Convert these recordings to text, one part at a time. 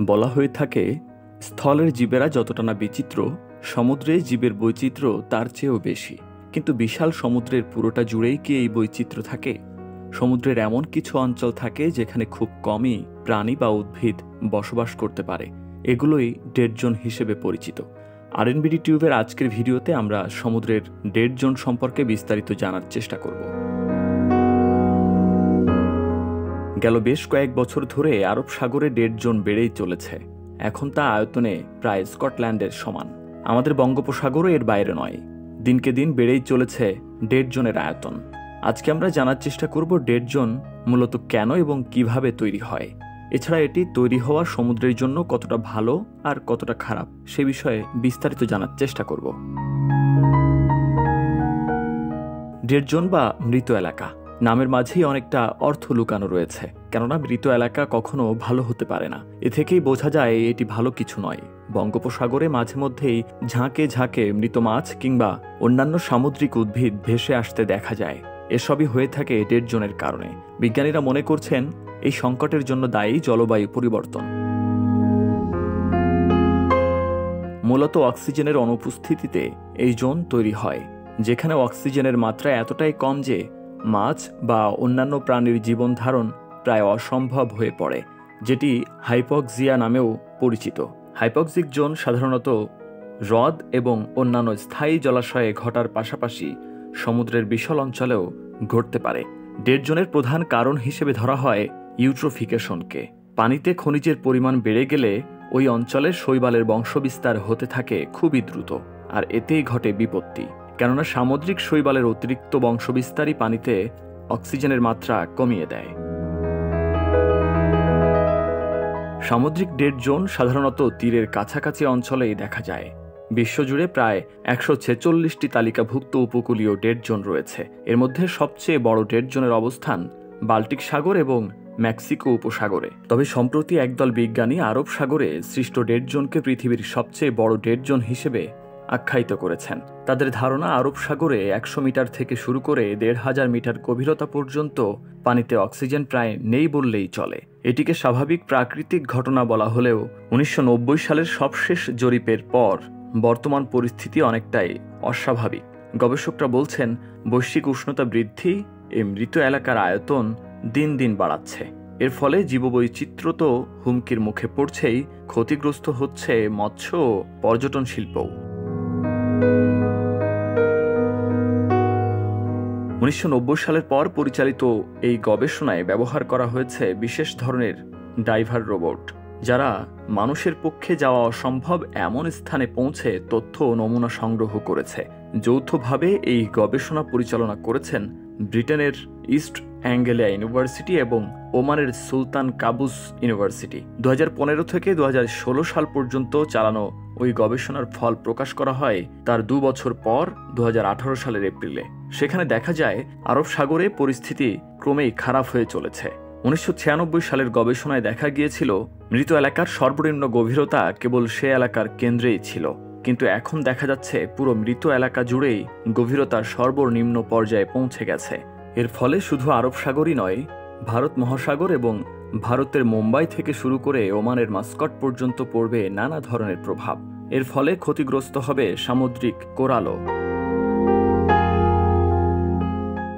বলা হয়ে থাকে, স্থলের জীবেরা যতটা না বিচিত্র, সমুদ্রে জীবের বৈচিত্র্য তার চেয়েও বেশি। কিন্তু বিশাল সমুদ্রের পুরোটা জুড়েই কি এই বৈচিত্র্য থাকে? সমুদ্রের এমন কিছু অঞ্চল থাকে যেখানে খুব কমই প্রাণী বা উদ্ভিদ বসবাস করতে পারে। এগুলোই ডেড জোন হিসেবে পরিচিত। আরএনবিডি টিউবের আজকের ভিডিওতে আমরা সমুদ্রের ডেড জোন সম্পর্কে বিস্তারিত জানার চেষ্টা করব। গেল বেশ কয়েক বছর ধরে আরব সাগরে ডেড জোন বেড়েই চলেছে। এখন তা আয়তনে প্রায় স্কটল্যান্ডের সমান। আমাদের বঙ্গোপসাগরও এর বাইরে নয়। দিনকে দিন বেড়েই চলেছে ডেড জোনের আয়তন। আজকে আমরা জানার চেষ্টা করব ডেড জোন মূলত কেন এবং কিভাবে তৈরি হয়। এছাড়া এটি তৈরি হওয়া সমুদ্রের জন্য কতটা ভালো আর কতটা খারাপ সে বিষয়ে বিস্তারিত জানার চেষ্টা করব। ডেড জোন বা মৃত এলাকা নামের মাঝেই অনেকটা অর্থ লুকানো রয়েছে, কেননা মৃত এলাকা কখনো ভালো হতে পারে না। এ থেকেই বোঝা যায় এটি ভালো কিছু নয়। বঙ্গোপসাগরে মাঝে মধ্যেই ঝাঁকে ঝাঁকে মৃত মাছ কিংবা অন্যান্য সামুদ্রিক উদ্ভিদ ভেসে আসতে দেখা যায়। এসবই হয়ে থাকে ডেড জোনের কারণে। বিজ্ঞানীরা মনে করছেন এই সংকটের জন্য দায়ী জলবায়ু পরিবর্তন। মূলত অক্সিজেনের অনুপস্থিতিতে এই জোন তৈরি হয়, যেখানে অক্সিজেনের মাত্রা এতটাই কম যে মাছ বা অন্যান্য প্রাণীর জীবন ধারণ প্রায় অসম্ভব হয়ে পড়ে, যেটি হাইপক্সিয়া নামেও পরিচিত। হাইপক্সিক জোন সাধারণত হ্রদ এবং অন্যান্য স্থায়ী জলাশয়ে ঘটার পাশাপাশি সমুদ্রের বিশাল অঞ্চলেও ঘটতে পারে। ডেড জোনের প্রধান কারণ হিসেবে ধরা হয় ইউট্রোফিকেশনকে। পানিতে খনিজের পরিমাণ বেড়ে গেলে ওই অঞ্চলের শৈবালের বংশবিস্তার হতে থাকে খুবই দ্রুত, আর এতেই ঘটে বিপত্তি। কেননা সামুদ্রিক শৈবালের অতিরিক্ত বংশবিস্তারই পানিতে অক্সিজেনের মাত্রা কমিয়ে দেয়। সামুদ্রিক ডেড জোন সাধারণত তীরের কাছাকাছি অঞ্চলেই দেখা যায়। বিশ্বজুড়ে প্রায় 146টি তালিকাভুক্ত উপকূলীয় ডেড জোন রয়েছে। এর মধ্যে সবচেয়ে বড় ডেড জোনের অবস্থান বাল্টিক সাগর এবং মেক্সিকো উপসাগরে। তবে সম্প্রতি একদল বিজ্ঞানী আরব সাগরে সৃষ্ট ডেড জোনকে পৃথিবীর সবচেয়ে বড় ডেড জোন হিসেবে আখ্যায়িত করেছেন। তাদের ধারণা, আরব সাগরে 100 মিটার থেকে শুরু করে 1500 মিটার গভীরতা পর্যন্ত পানিতে অক্সিজেন প্রায় নেই বললেই চলে। এটিকে স্বাভাবিক প্রাকৃতিক ঘটনা বলা হলেও 1990 সালের সবশেষ জরিপের পর বর্তমান পরিস্থিতি অনেকটাই অস্বাভাবিক। গবেষকরা বলছেন, বৈশ্বিক উষ্ণতা বৃদ্ধি এই মৃত এলাকার আয়তন দিন দিন বাড়াচ্ছে। এর ফলে জীববৈচিত্র্য তো হুমকির মুখে পড়ছেই, ক্ষতিগ্রস্ত হচ্ছে মৎস্য ও পর্যটন শিল্পও। 1990 সালের পর পরিচালিত এই গবেষণায় ব্যবহার করা হয়েছে বিশেষ ধরনের ডাইভার রোবট, যারা মানুষের পক্ষে যাওয়া অসম্ভব এমন স্থানে পৌঁছে তথ্য ও নমুনা সংগ্রহ করেছে। যৌথভাবে এই গবেষণা পরিচালনা করেছেন ব্রিটেনের ইস্ট অ্যাঙ্গেলিয়া ইউনিভার্সিটি এবং ওমানের সুলতান কাবুস ইউনিভার্সিটি। 2015 থেকে 2016 সাল পর্যন্ত চালানো ওই গবেষণার ফল প্রকাশ করা হয় তার 2 বছর পর 2018 সালের এপ্রিলে। সেখানে দেখা যায় আরব সাগরে পরিস্থিতি ক্রমেই খারাপ হয়ে চলেছে। 1996 সালের গবেষণায় দেখা গিয়েছিল মৃত এলাকার সর্বনিম্ন গভীরতা কেবল সে এলাকার কেন্দ্রেই ছিল, কিন্তু এখন দেখা যাচ্ছে পুরো মৃত এলাকা জুড়েই গভীরতার সর্বনিম্ন পর্যায়ে পৌঁছে গেছে। এর ফলে শুধু আরব সাগরই নয়, ভারত মহাসাগর এবং ভারতের মুম্বাই থেকে শুরু করে ওমানের মাস্কট পর্যন্ত পড়বে নানা ধরনের প্রভাব। এর ফলে ক্ষতিগ্রস্ত হবে সামুদ্রিক কোরালও।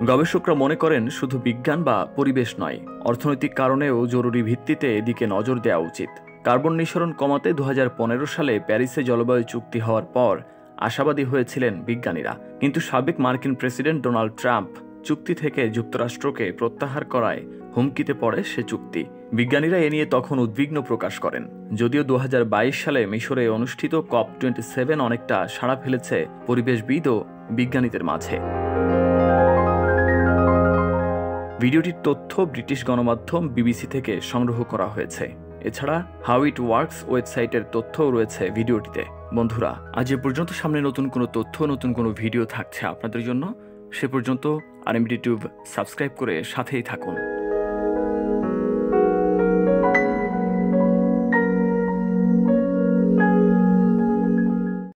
গবেষকরা মনে করেন, শুধু বিজ্ঞান বা পরিবেশ নয়, অর্থনৈতিক কারণেও জরুরি ভিত্তিতে এদিকে নজর দেওয়া উচিত। কার্বন নিঃসরণ কমাতে 2015 সালে প্যারিসে জলবায়ু চুক্তি হওয়ার পর আশাবাদী হয়েছিলেন বিজ্ঞানীরা, কিন্তু সাবেক মার্কিন প্রেসিডেন্ট ডোনাল্ড ট্রাম্প চুক্তি থেকে যুক্তরাষ্ট্রকে প্রত্যাহার করায় হুমকিতে পড়ে সে চুক্তি। বিজ্ঞানীরা এ নিয়ে তখন উদ্বিগ্ন প্রকাশ করেন। যদিও 2022 সালে মিশরে অনুষ্ঠিত COP27 অনেকটা সাড়া ফেলেছে পরিবেশবিদ ও বিজ্ঞানীদের মাঝে। ভিডিওটির তথ্য ব্রিটিশ গণমাধ্যম বিবিসি থেকে সংগ্রহ করা হয়েছে। এছাড়া হাউ ইট ওয়ার্কস ওয়েবসাইটের তথ্যও রয়েছে ভিডিওটিতে। বন্ধুরা, আজ এ পর্যন্ত। সামনে নতুন কোনো তথ্য, নতুন কোনো ভিডিও থাকছে আপনাদের জন্য। সে পর্যন্ত আরএনবিডি টিউব সাবস্ক্রাইব করে সাথেই থাকুন।